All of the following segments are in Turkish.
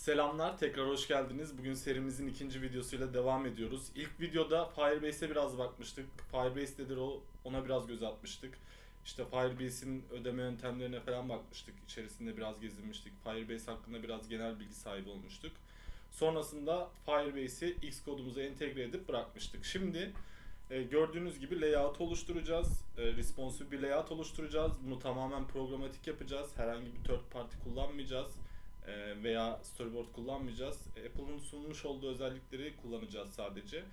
Selamlar, tekrar hoş geldiniz. Bugün serimizin ikinci videosuyla devam ediyoruz. İlk videoda Firebase'e biraz bakmıştık. Firebase nedir ona biraz göz atmıştık. İşte Firebase'in ödeme yöntemlerine falan bakmıştık. İçerisinde biraz gezinmiştik. Firebase hakkında biraz genel bilgi sahibi olmuştuk. Sonrasında Firebase'i Xcode'umuza entegre edip bırakmıştık. Şimdi gördüğünüz gibi layout oluşturacağız. Responsive bir layout oluşturacağız. Bunu tamamen programatik yapacağız. Herhangi bir third party kullanmayacağız. Veya storyboard kullanmayacağız. Apple'ın sunmuş olduğu özellikleri kullanacağız sadece.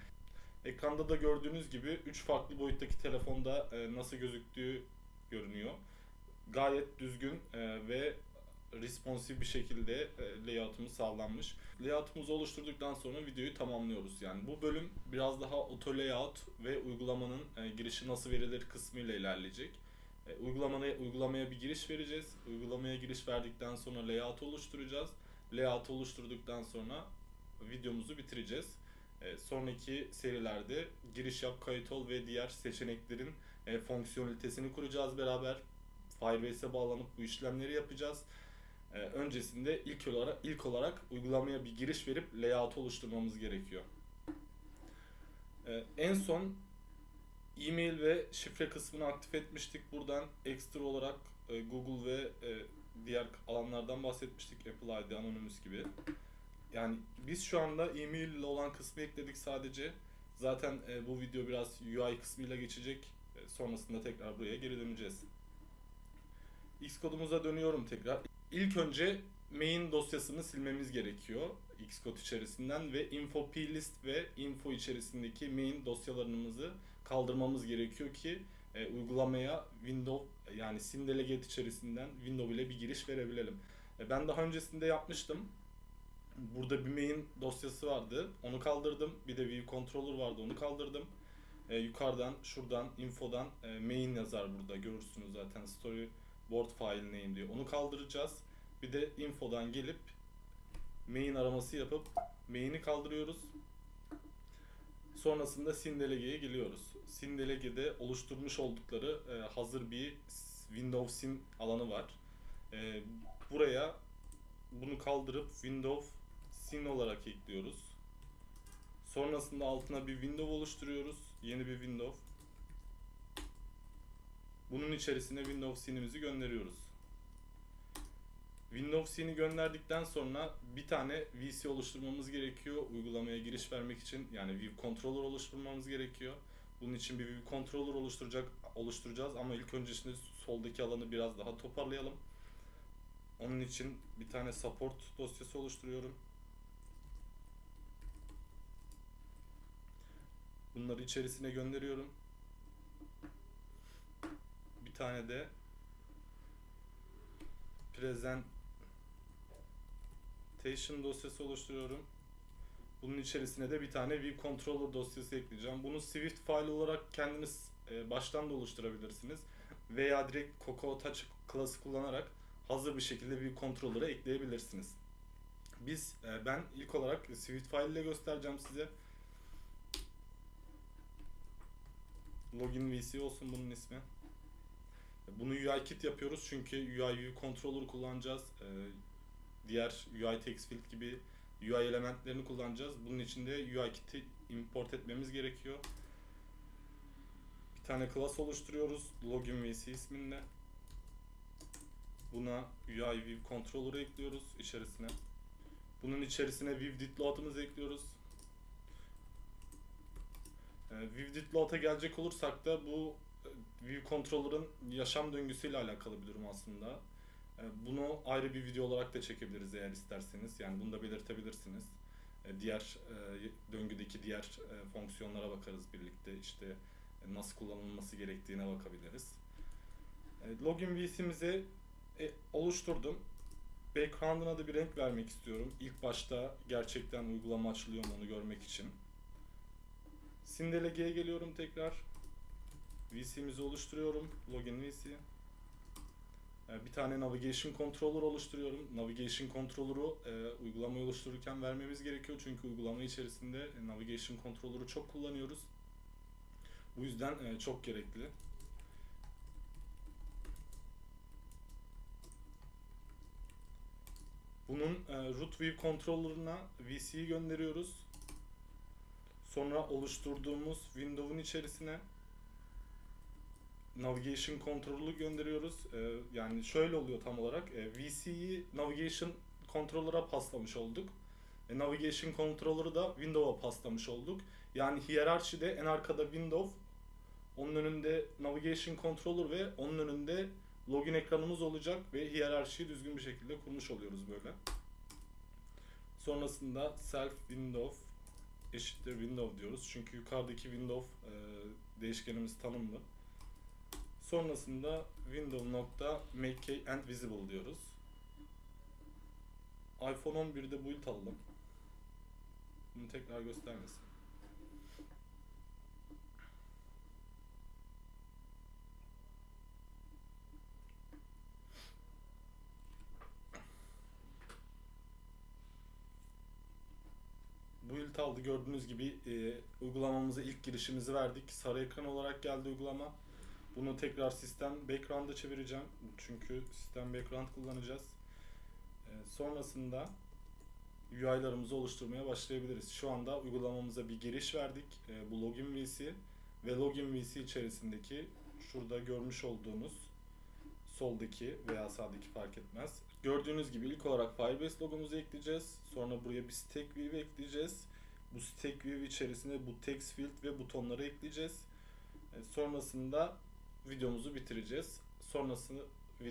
Ekranda da gördüğünüz gibi 3 farklı boyuttaki telefonda nasıl gözüktüğü görünüyor. Gayet düzgün ve responsive bir şekilde layoutumuz sağlanmış. Layoutumumuzu oluşturduktan sonra videoyu tamamlıyoruz. Yani bu bölüm biraz daha auto layout ve uygulamanın girişi nasıl verilir kısmıyla ilerleyecek. Uygulamaya bir giriş vereceğiz. Uygulamaya giriş verdikten sonra layout oluşturacağız. Layout oluşturduktan sonra videomuzu bitireceğiz. Sonraki serilerde giriş yap, kayıt ol ve diğer seçeneklerin fonksiyonelitesini kuracağız beraber. Firebase'e bağlanıp bu işlemleri yapacağız. Öncesinde ilk olarak uygulamaya bir giriş verip layout oluşturmamız gerekiyor. En son e-mail ve şifre kısmını aktif etmiştik. Buradan ekstra olarak Google ve diğer alanlardan bahsetmiştik. Apple ID, Anonymous gibi. Yani biz şu anda e-mail ile olan kısmı ekledik sadece. Zaten bu video biraz UI kısmıyla geçecek. Sonrasında tekrar buraya geri döneceğiz. Xcode'umuza dönüyorum tekrar. İlk önce main dosyasını silmemiz gerekiyor Xcode içerisinden ve info plist ve info içerisindeki main dosyalarımızı kaldırmamız gerekiyor ki uygulamaya window yani SynDelegate içerisinden window ile bir giriş verebilelim. Ben daha öncesinde yapmıştım. Burada bir main dosyası vardı. Onu kaldırdım. Bir de view controller vardı. Onu kaldırdım. Yukarıdan şuradan infodan main yazar burada. Görürsünüz zaten storyboard file name diyor. Onu kaldıracağız. Bir de infodan gelip main araması yapıp main'i kaldırıyoruz. Sonrasında SynDelegate'ye geliyoruz. SynDelegate'de oluşturmuş oldukları hazır bir Windows Syn alanı var. Buraya bunu kaldırıp Windows Syn olarak ekliyoruz. Sonrasında altına bir window oluşturuyoruz. Yeni bir window. Bunun içerisine Windows Syn'imizi gönderiyoruz. Windows Syn'i gönderdikten sonra bir tane VC oluşturmamız gerekiyor. Uygulamaya giriş vermek için yani View Controller oluşturmamız gerekiyor. Bunun için bir View Controller oluşturacağız ama ilk öncesinde soldaki alanı biraz daha toparlayalım. Onun için bir tane support dosyası oluşturuyorum. Bunları içerisine gönderiyorum. Bir tane de presentation dosyası oluşturuyorum. Bunun içerisine de bir tane view controller dosyası ekleyeceğim. Bunu Swift file olarak kendiniz baştan da oluşturabilirsiniz. Veya direkt Cocoa Touch class'ı kullanarak hazır bir şekilde view controller'a ekleyebilirsiniz. Ben ilk olarak Swift file ile göstereceğim size. Login VC olsun bunun ismi. Bunu UIKit yapıyoruz çünkü UI View Controller kullanacağız. Diğer UI Text Field gibi UI elementlerini kullanacağız. Bunun için de UIKit'i import etmemiz gerekiyor. Bir tane class oluşturuyoruz. Login VC isminde. Buna UI View Controller'ı ekliyoruz içerisine. Bunun içerisine ViewDidLoad'ımızı ekliyoruz. ViewDidLoad'a gelecek olursak da bu View Controller'ın yaşam döngüsüyle alakalı bir durum aslında. Bunu ayrı bir video olarak da çekebiliriz eğer isterseniz. Yani bunu da belirtebilirsiniz. Diğer döngüdeki diğer fonksiyonlara bakarız birlikte. İşte nasıl kullanılması gerektiğine bakabiliriz. Login VC'mizi oluşturdum. Background'ına da bir renk vermek istiyorum. İlk başta gerçekten uygulama açılıyor mu onu görmek için. SynDelegate'ye geliyorum tekrar. VC'mizi oluşturuyorum. Login VC. Bir tane Navigation Controller oluşturuyorum. Navigation Controller'u uygulamayı oluştururken vermemiz gerekiyor. Çünkü uygulama içerisinde Navigation Controller'u çok kullanıyoruz. Bu yüzden çok gerekli. Bunun root view controller'ına VC'yi gönderiyoruz. Sonra oluşturduğumuz window'un içerisine navigation controller'ı gönderiyoruz. Yani şöyle oluyor tam olarak. VC'yi navigation controller'a paslamış olduk. Navigation controller'ı da window'a paslamış olduk. Yani hiyerarşide en arkada window, onun önünde navigation controller ve onun önünde login ekranımız olacak ve hiyerarşiyi düzgün bir şekilde kurmuş oluyoruz böyle. Sonrasında self window eşittir window diyoruz. Çünkü yukarıdaki window değişkenimiz tanımlı. Sonrasında window nokta make and visible diyoruz. iPhone 11'de build alalım. Bunu tekrar göstermesin. Build aldı, gördüğünüz gibi uygulamamıza ilk girişimizi verdik. Sarı ekran olarak geldi uygulama. Bunu tekrar sistem background'a çevireceğim. Çünkü sistem background kullanacağız. Sonrasında UI'larımızı oluşturmaya başlayabiliriz. Şu anda uygulamamıza bir giriş verdik. Bu login VC ve login VC içerisindeki şurada görmüş olduğunuz soldaki veya sağdaki fark etmez. Gördüğünüz gibi ilk olarak Firebase logomuzu ekleyeceğiz. Sonra buraya bir stack view ekleyeceğiz. Bu stack view içerisinde bu text field ve butonları ekleyeceğiz. Sonrasında videomuzu bitireceğiz.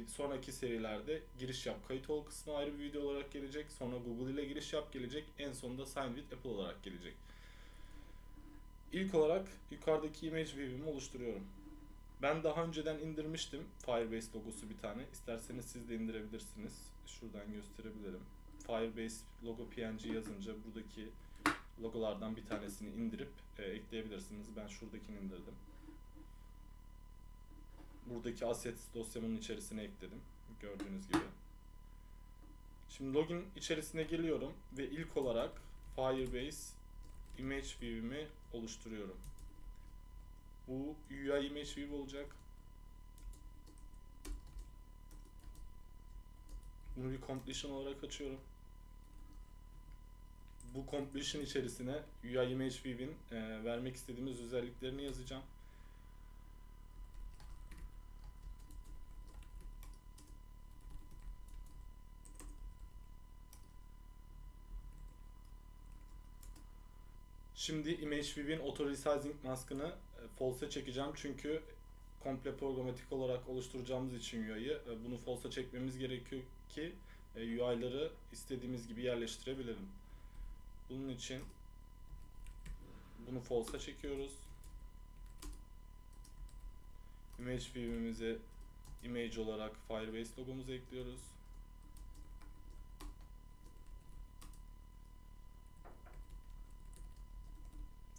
Sonraki serilerde giriş yap, kayıt ol kısmı ayrı bir video olarak gelecek. Sonra Google ile giriş yap gelecek. En sonunda Sign with Apple olarak gelecek. İlk olarak yukarıdaki image view'imi oluşturuyorum. Ben daha önceden indirmiştim Firebase logosu bir tane. İsterseniz siz de indirebilirsiniz. Şuradan gösterebilirim. Firebase logo PNG yazınca buradaki logolardan bir tanesini indirip ekleyebilirsiniz. Ben şuradakini indirdim. Buradaki assets dosyamın içerisine ekledim. Gördüğünüz gibi. Şimdi login içerisine geliyorum ve ilk olarak Firebase image view'imi oluşturuyorum. Bu UI image view olacak. Bunu bir completion olarak açıyorum. Bu completion içerisine UI image view'in vermek istediğimiz özelliklerini yazacağım. Şimdi image view'in auto resizing maskını false'a çekeceğim çünkü komple programatik olarak oluşturacağımız için UI'yi bunu false'a çekmemiz gerekiyor ki UI'ları istediğimiz gibi yerleştirebilelim. Bunun için bunu false'a çekiyoruz. Image view'imize image olarak Firebase logomuzu ekliyoruz.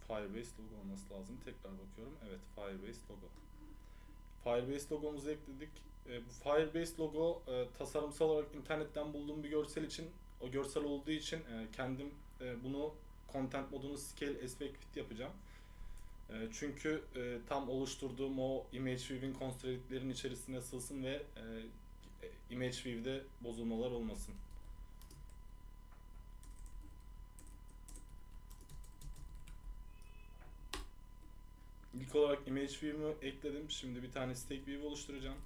Firebase logo olması lazım. Tekrar bakıyorum. Evet, Firebase logo. Firebase logomuzu ekledik. Bu Firebase logo tasarımsal olarak internetten bulduğum bir görsel için, o görsel olduğu için kendim bunu content modunu scale aspect fit yapacağım. Çünkü tam oluşturduğum o image view'in constraint'lerin içerisine sığsın ve image view'de bozulmalar olmasın. İlk olarak image view'ımı ekledim. Şimdi bir tane stack view oluşturacağım.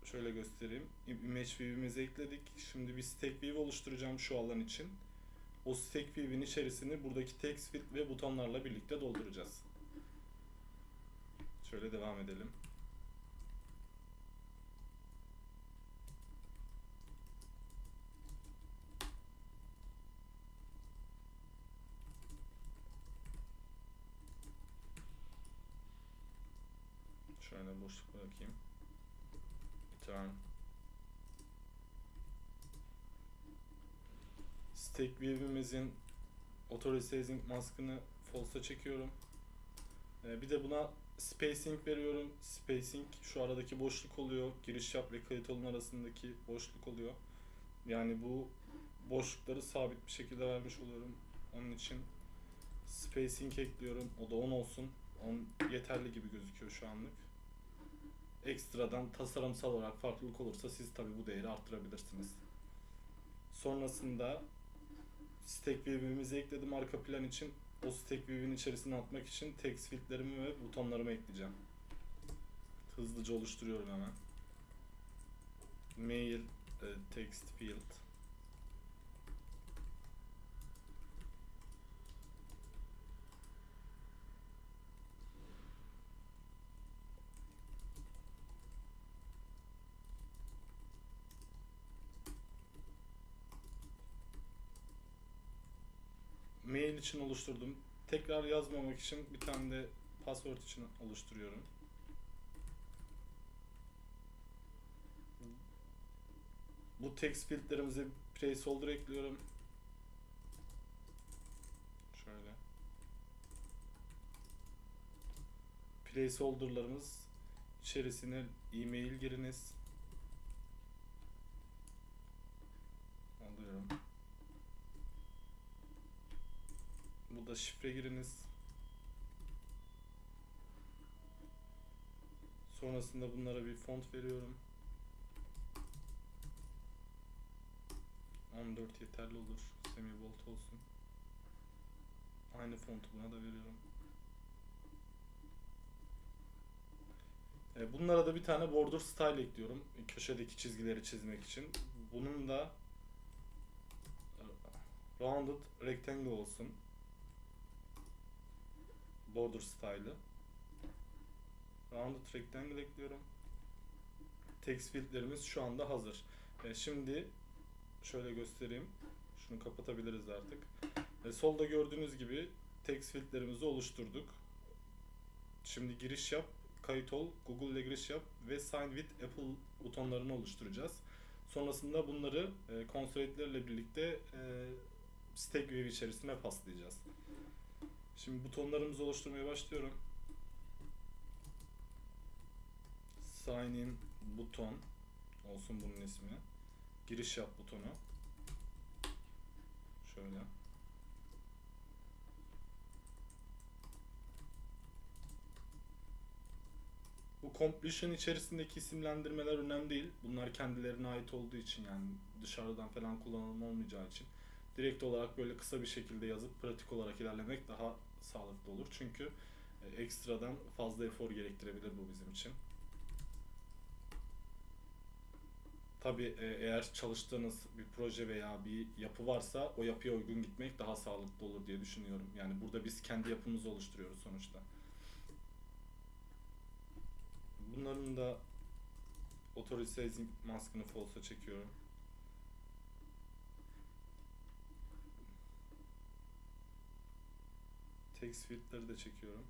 Şöyle göstereyim. Image view'imizi ekledik. Şimdi bir stack view oluşturacağım şu alan için. O stack view'in içerisini buradaki text field ve butonlarla birlikte dolduracağız. Şöyle devam edelim. Şöyle boşluk bırakayım. Return. Stack view'imizin auto resizing maskını false'a çekiyorum. Bir de buna spacing veriyorum. Spacing şu aradaki boşluk oluyor. Giriş yap ve kayıt olun arasındaki boşluk oluyor. Yani bu boşlukları sabit bir şekilde vermiş oluyorum. Onun için spacing ekliyorum. O da 10 olsun. 10 yeterli gibi gözüküyor şu anlık. Ekstradan tasarımsal olarak farklılık olursa siz tabi bu değeri arttırabilirsiniz. Sonrasında stack view'imizi ekledim arka plan için. O stack view'in içerisine atmak için text field'lerimi ve butonlarımı ekleyeceğim. Hızlıca oluşturuyorum hemen. Mail text field. Mail için oluşturdum. Tekrar yazmamak için bir tane de password için oluşturuyorum. Bu text field'lerimize placeholder ekliyorum. Şöyle. Placeholder'larımız içerisine e-mail giriniz. Alıyorum. Bu da şifre giriniz. Sonrasında bunlara bir font veriyorum. 14 yeterli olur. Semibold olsun. Aynı fontu buna da veriyorum. Bunlara da bir tane border style ekliyorum. Köşedeki çizgileri çizmek için. Bunun da rounded rectangle olsun. Border style'ı. Rounded rectangle ekliyorum. Text field'lerimiz şu anda hazır. Şimdi şöyle göstereyim. Şunu kapatabiliriz artık. Solda gördüğünüz gibi text field'lerimizi oluşturduk. Şimdi giriş yap, kayıt ol, Google ile giriş yap ve sign with Apple butonlarını oluşturacağız. Sonrasında bunları constraint'lerle birlikte stack view içerisine paslayacağız. Şimdi butonlarımızı oluşturmaya başlıyorum. Sign in buton olsun bunun ismi. Giriş yap butonu. Şöyle. Bu completion içerisindeki isimlendirmeler önemli değil. Bunlar kendilerine ait olduğu için, yani dışarıdan falan kullanılma olmayacağı için direkt olarak böyle kısa bir şekilde yazıp pratik olarak ilerlemek daha sağlıklı olur. Çünkü ekstradan fazla efor gerektirebilir bu bizim için. Tabii eğer çalıştığınız bir proje veya bir yapı varsa o yapıya uygun gitmek daha sağlıklı olur diye düşünüyorum. Yani burada biz kendi yapımızı oluşturuyoruz sonuçta. Bunların da authorizing maskını false'a çekiyorum. Text field'leri de çekiyorum.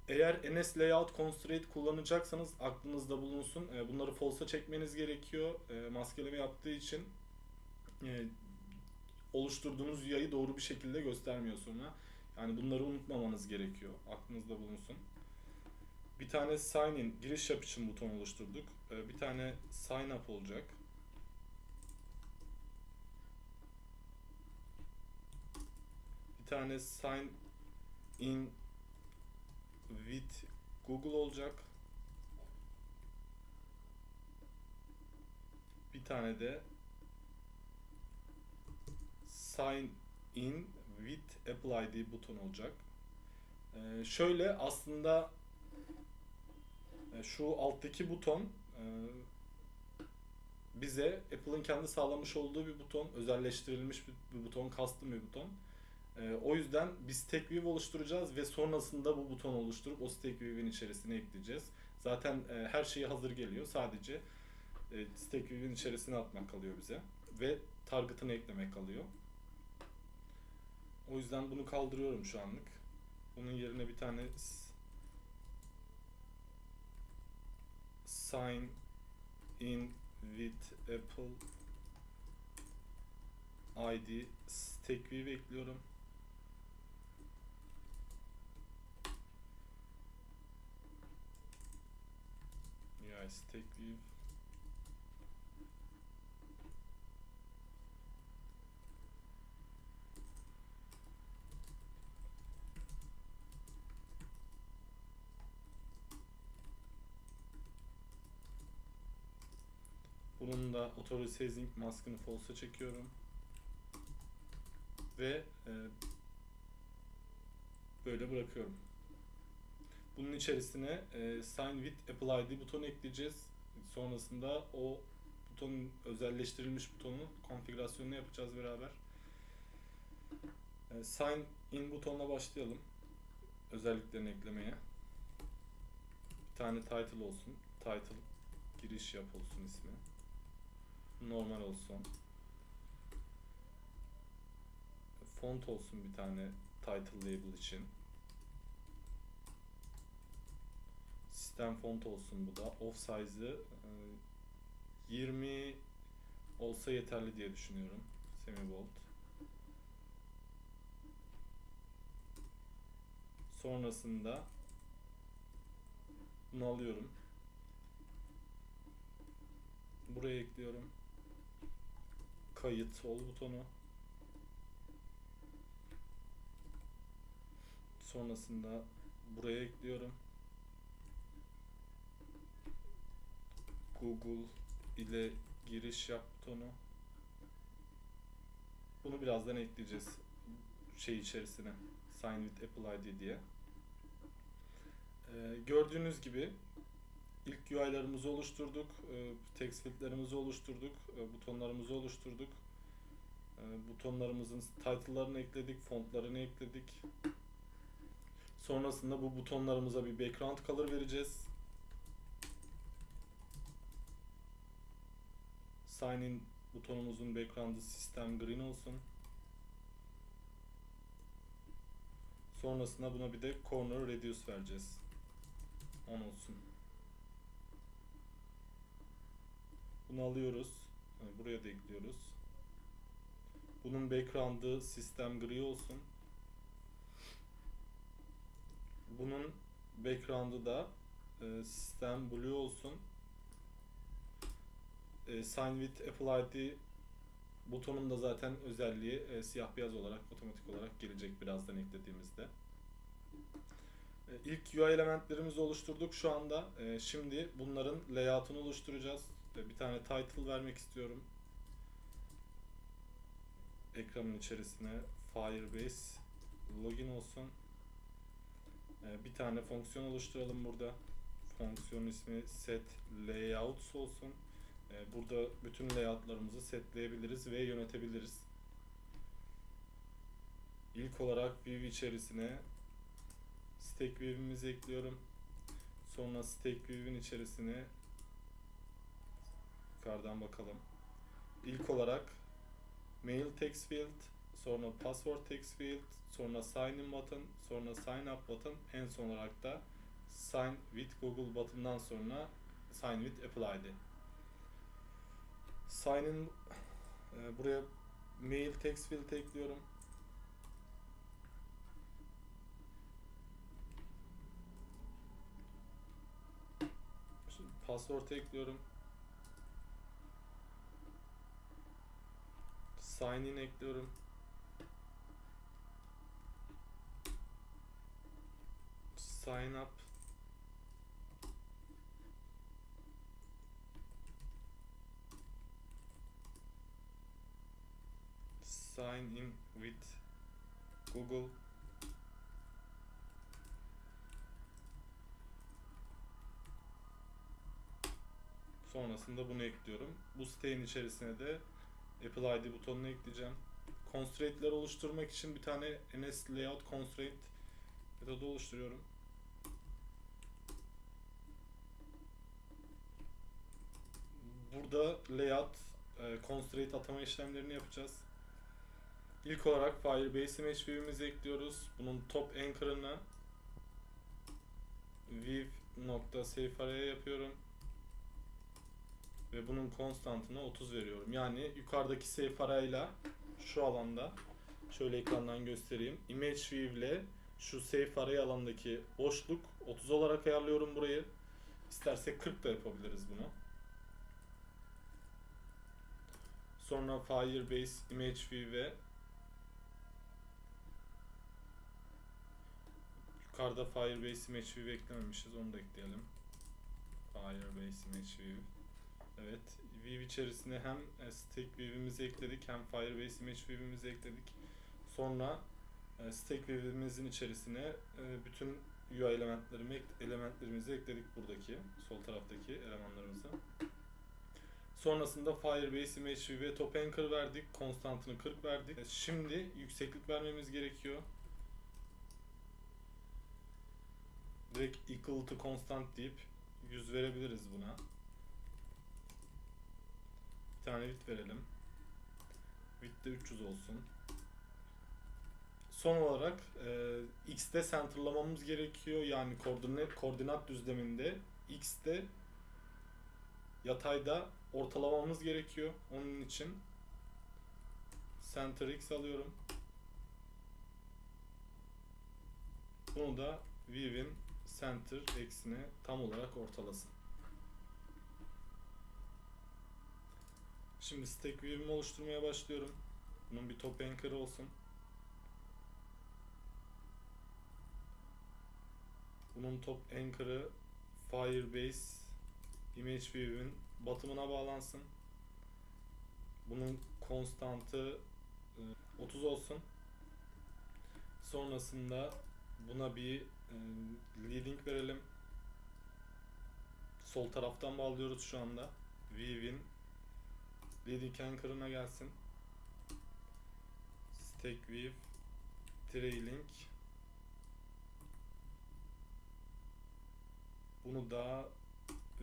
Eğer NS Layout Constraint kullanacaksanız aklınızda bulunsun. Bunları false'a çekmeniz gerekiyor. Maskeleme yaptığı için oluşturduğunuz yayı doğru bir şekilde göstermiyor sonra. Yani bunları unutmamanız gerekiyor. Aklınızda bulunsun. Bir tane sign in, giriş yap için buton oluşturduk. Bir tane sign up olacak. Bir tane sign in with Google olacak. Bir tane de sign in with Apple ID buton olacak. Şöyle aslında şu alttaki buton bize Apple'ın kendi sağlamış olduğu bir buton, özelleştirilmiş bir buton, custom bir buton. O yüzden biz stack view oluşturacağız ve sonrasında bu butonu oluşturup o stack view'in içerisine ekleyeceğiz. Zaten her şeyi hazır geliyor. Sadece stack view'in içerisine atmak kalıyor bize ve target'ını eklemek kalıyor. O yüzden bunu kaldırıyorum şu anlık. Bunun yerine bir tane sign in with Apple ID stack view ekliyorum. UI stack view. Bunun da auto resizing maskını false'a çekiyorum. Ve böyle bırakıyorum. Bunun içerisine Sign with Apple ID butonu ekleyeceğiz. Sonrasında o butonun özelleştirilmiş butonun konfigürasyonunu yapacağız beraber. Sign in butonuna başlayalım. Özelliklerini eklemeye. Bir tane title olsun. Title giriş yap olsun ismi. Normal olsun. Font olsun bir tane title label için. Sistem font olsun bu da. Off size'ı 20 olsa yeterli diye düşünüyorum. Semibold. Sonrasında bunu alıyorum. Buraya ekliyorum. Kayıt ol butonu. Sonrasında buraya ekliyorum. Google ile giriş yap butonu. Bunu birazdan ekleyeceğiz şey içerisine. Sign with Apple ID diye. Gördüğünüz gibi ilk UI'larımızı oluşturduk. Text field'lerimizi oluşturduk. Butonlarımızı oluşturduk. Butonlarımızın title'larını ekledik. Fontlarını ekledik. Sonrasında bu butonlarımıza bir background color vereceğiz. Sign in butonumuzun background'ı sistem green olsun. Sonrasında buna bir de corner radius vereceğiz. 10 olsun. Bunu alıyoruz. Buraya da ekliyoruz. Bunun background'ı sistem gri olsun. Bunun background'ı da sistem blue olsun. Sign with Apple ID butonun da zaten özelliği siyah beyaz olarak otomatik olarak gelecek birazdan eklediğimizde. İlk UI elementlerimizi oluşturduk şu anda. Şimdi bunların layout'unu oluşturacağız. Bir tane title vermek istiyorum. Ekranın içerisine Firebase login olsun. Bir tane fonksiyon oluşturalım burada. Fonksiyon ismi set layouts olsun. Burada bütün layoutlarımızı setleyebiliriz ve yönetebiliriz. İlk olarak view içerisine stack view'imizi ekliyorum. Sonra stack view'in içerisine yukarıdan bakalım. İlk olarak mail text field, sonra password text field, sonra sign in button, sonra sign up button, en son olarak da sign with Google button'dan sonra sign with Apple ID. Sign in buraya mail text field ekliyorum. Şimdi password ekliyorum. Sign in ekliyorum. Sign up. Sign in with Google. Sonrasında bunu ekliyorum. Bu sitenin içerisine de Apple ID butonunu ekleyeceğim. Constraint'ler oluşturmak için bir tane ns layout constraint metodu oluşturuyorum. Burada layout constraint atama işlemlerini yapacağız. İlk olarak Firebase image view'imizi ekliyoruz. Bunun top anchor'ını view.saveArray yapıyorum. Ve bunun constant'ını 30 veriyorum. Yani yukarıdaki safe array ile şu alanda şöyle ekrandan göstereyim. Image view ile şu safe array alandaki boşluk 30 olarak ayarlıyorum burayı. İstersek 40 da yapabiliriz bunu. Sonra Firebase image view ve yukarıda Firebase image view eklememişiz. Onu da ekleyelim. Firebase image view. Evet, View içerisine hem Stack View'imizi ekledik hem Firebase Image View'imizi ekledik. Sonra Stack View'imizin içerisine bütün UI elementlerimizi ekledik, buradaki sol taraftaki elemanlarımızı. Sonrasında Firebase Image View'e top anchor verdik. Constant'ını 40 verdik. Şimdi yükseklik vermemiz gerekiyor. Direkt equal to constant deyip 100 verebiliriz buna. Bir tane width verelim. Width de 300 olsun. Son olarak x'te centerlamamız gerekiyor. Yani koordinat düzleminde x'te yatayda ortalamamız gerekiyor. Onun için center x alıyorum. Bunu da view'in center x'ini tam olarak ortalasın. Şimdi stack view'imi oluşturmaya başlıyorum. Bunun bir top anchor olsun. Bunun top anchor'ı Firebase Image View'in bottom'ına bağlansın. Bunun konstantı 30 olsun. Sonrasında buna bir leading verelim. Sol taraftan bağlıyoruz şu anda. View'in leading anchor'ına gelsin. Stack view trailing. Bunu da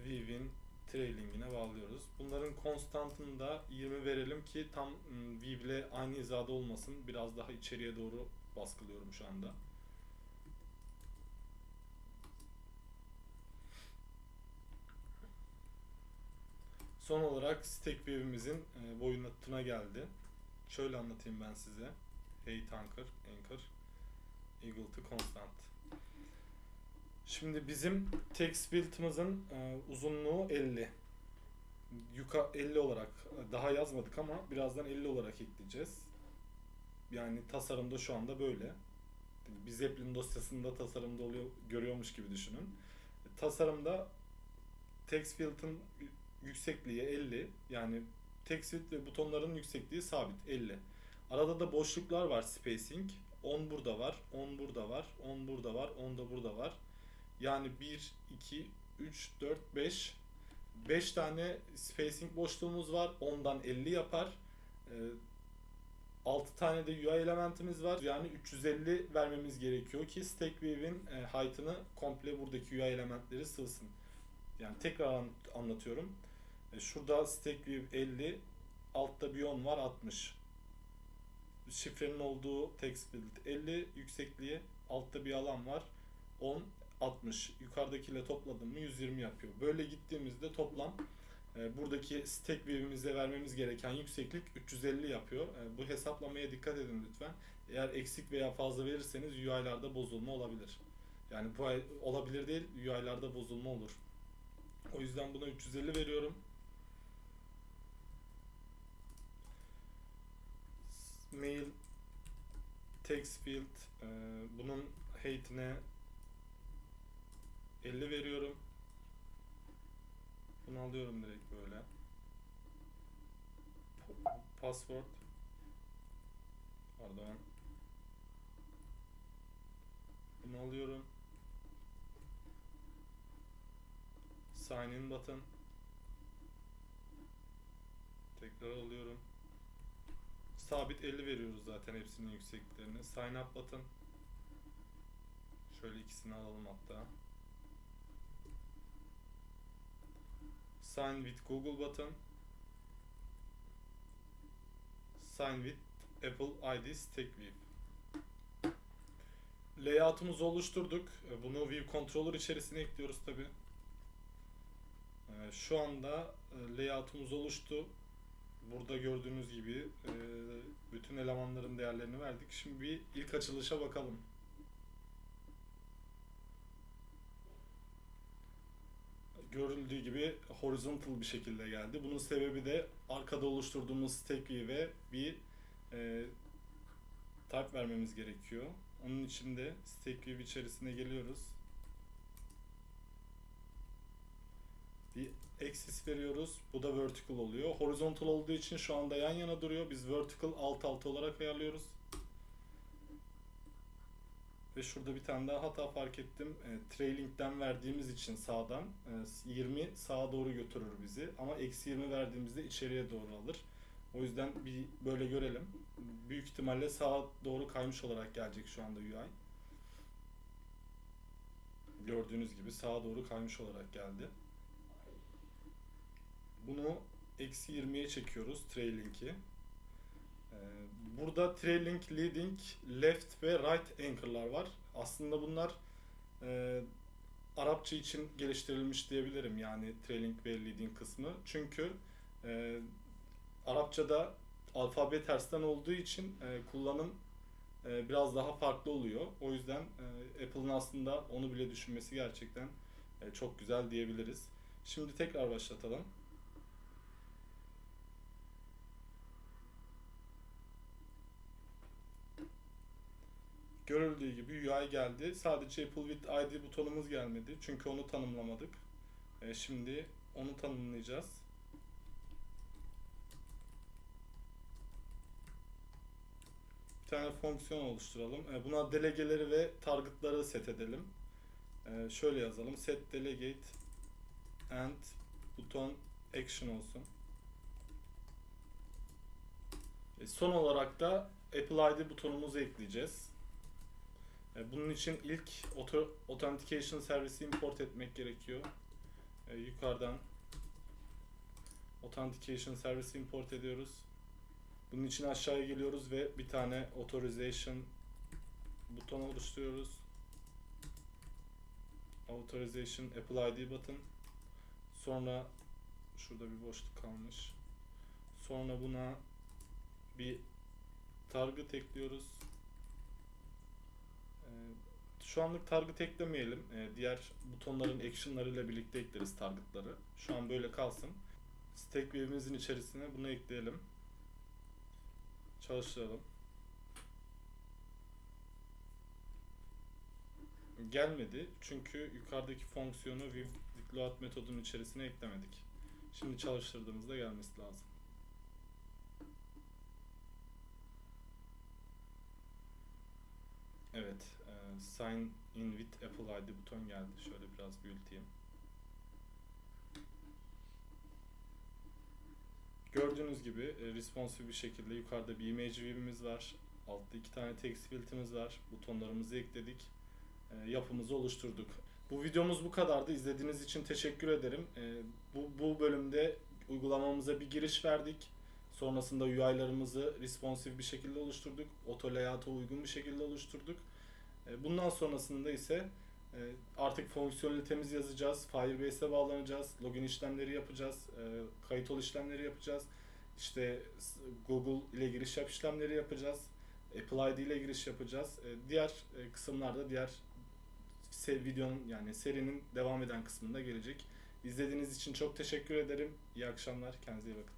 view'in trailing'ine bağlıyoruz. Bunların konstantını da 20 verelim ki tam view ile aynı hizada olmasın. Biraz daha içeriye doğru baskılıyorum şu anda. Son olarak stack view'imizin boyutuna geldi. Şöyle anlatayım ben size. Height anchor, equal to constant. Şimdi bizim text field'ımızın uzunluğu 50. Yuka 50 olarak daha yazmadık ama birazdan 50 olarak ekleyeceğiz. Yani tasarımda şu anda böyle. Bir Zeppelin dosyasında tasarımda oluyor, görüyormuş gibi düşünün. Tasarımda text field'ın yüksekliği 50. Yani text field ve butonların yüksekliği sabit 50. Arada da boşluklar var, spacing. 10 burada var, 10 burada var, 10 burada var, 10 da burada var. Yani 1, 2, 3, 4, 5. 5 tane spacing boşluğumuz var. 10'dan 50 yapar. 6 tane de UI elementimiz var. Yani 350 vermemiz gerekiyor ki Stack View'in height'ını komple buradaki UI elementleri sığsın. Yani tekrar anlatıyorum. Şurada Stack View 50, altta bir 10 var 60. Şifrenin olduğu text field 50 yüksekliği, altta bir alan var 10, 60. Yukarıdakiyle topladım mı 120 yapıyor. Böyle gittiğimizde toplam buradaki stack view'imize vermemiz gereken yükseklik 350 yapıyor. Bu hesaplamaya dikkat edin lütfen. Eğer eksik veya fazla verirseniz UI'larda bozulma olabilir. Yani bu olabilir değil, UI'larda bozulma olur. O yüzden buna 350 veriyorum. Mail text field bunun height'ine 50 veriyorum. Bunu alıyorum direkt böyle. Password. Pardon. Bunu alıyorum. Sign in button. Tekrar alıyorum. Sabit 50 veriyoruz zaten hepsinin yüksekliklerini. Sign up button. Şöyle ikisini alalım hatta. Sign with Google button. Sign with Apple ID Stack View. Layout'umuzu oluşturduk. Bunu View Controller içerisine ekliyoruz tabi. Şu anda layout'umuz oluştu. Burada gördüğünüz gibi bütün elemanların değerlerini verdik. Şimdi bir ilk açılışa bakalım. Görüldüğü gibi horizontal bir şekilde geldi. Bunun sebebi de arkada oluşturduğumuz stack view'e bir type vermemiz gerekiyor. Onun için de stack view içerisine geliyoruz. Bir axis veriyoruz. Bu da vertical oluyor. Horizontal olduğu için şu anda yan yana duruyor. Biz vertical alt alta olarak ayarlıyoruz. Ve şurada bir tane daha hata fark ettim. Trailing'den verdiğimiz için sağdan 20 sağa doğru götürür bizi. Ama eksi 20 verdiğimizde içeriye doğru alır. O yüzden bir böyle görelim. Büyük ihtimalle sağa doğru kaymış olarak gelecek şu anda UI. Gördüğünüz gibi sağa doğru kaymış olarak geldi. Bunu eksi 20'ye çekiyoruz trailing'i. Burada trailing, leading, left ve right anchor'lar var. Aslında bunlar Arapça için geliştirilmiş diyebilirim, yani trailing ve leading kısmı. Çünkü Arapçada alfabe tersten olduğu için kullanım biraz daha farklı oluyor. O yüzden Apple'ın aslında onu bile düşünmesi gerçekten çok güzel diyebiliriz. Şimdi tekrar başlatalım. Görüldüğü gibi UI geldi. Sadece Apple with ID butonumuz gelmedi. Çünkü onu tanımlamadık. Şimdi onu tanımlayacağız. Bir tane fonksiyon oluşturalım. Buna delegeleri ve targetları set edelim. Şöyle yazalım. Set delegate and buton action olsun. Son olarak da Apple ID butonumuzu ekleyeceğiz. Bunun için ilk Authentication servisi import etmek gerekiyor. Yukarıdan Authentication servisi import ediyoruz. Bunun için aşağıya geliyoruz ve bir tane Authorization butonu oluşturuyoruz. Authorization Apple ID button. Sonra şurada bir boşluk kalmış. Sonra buna bir target ekliyoruz. Şu anlık target eklemeyelim. Diğer butonların action'larıyla birlikte ekleriz target'ları. Şu an böyle kalsın. Stack view'imizin içerisine bunu ekleyelim. Çalıştıralım. Gelmedi çünkü yukarıdaki fonksiyonu with metodunun içerisine eklemedik. Şimdi çalıştırdığımızda gelmesi lazım. Evet, sign in with Apple ID buton geldi. Şöyle biraz büyüteyim. Gördüğünüz gibi responsive bir şekilde yukarıda bir image view'imiz var. Altta 2 tane text field'imiz var. Butonlarımızı ekledik. Yapımızı oluşturduk. Bu videomuz bu kadardı. İzlediğiniz için teşekkür ederim. Bu bölümde uygulamamıza bir giriş verdik. Sonrasında UI'larımızı responsive bir şekilde oluşturduk. Auto layout'a uygun bir şekilde oluşturduk. Bundan sonrasında ise artık fonksiyonelitemiz yazacağız. Firebase'e bağlanacağız. Login işlemleri yapacağız. Kayıt ol işlemleri yapacağız. İşte Google ile giriş yap işlemleri yapacağız. Apple ID ile giriş yapacağız. Diğer kısımlarda diğer videonun, yani serinin devam eden kısmında gelecek. İzlediğiniz için çok teşekkür ederim. İyi akşamlar. Kendinize iyi bakın.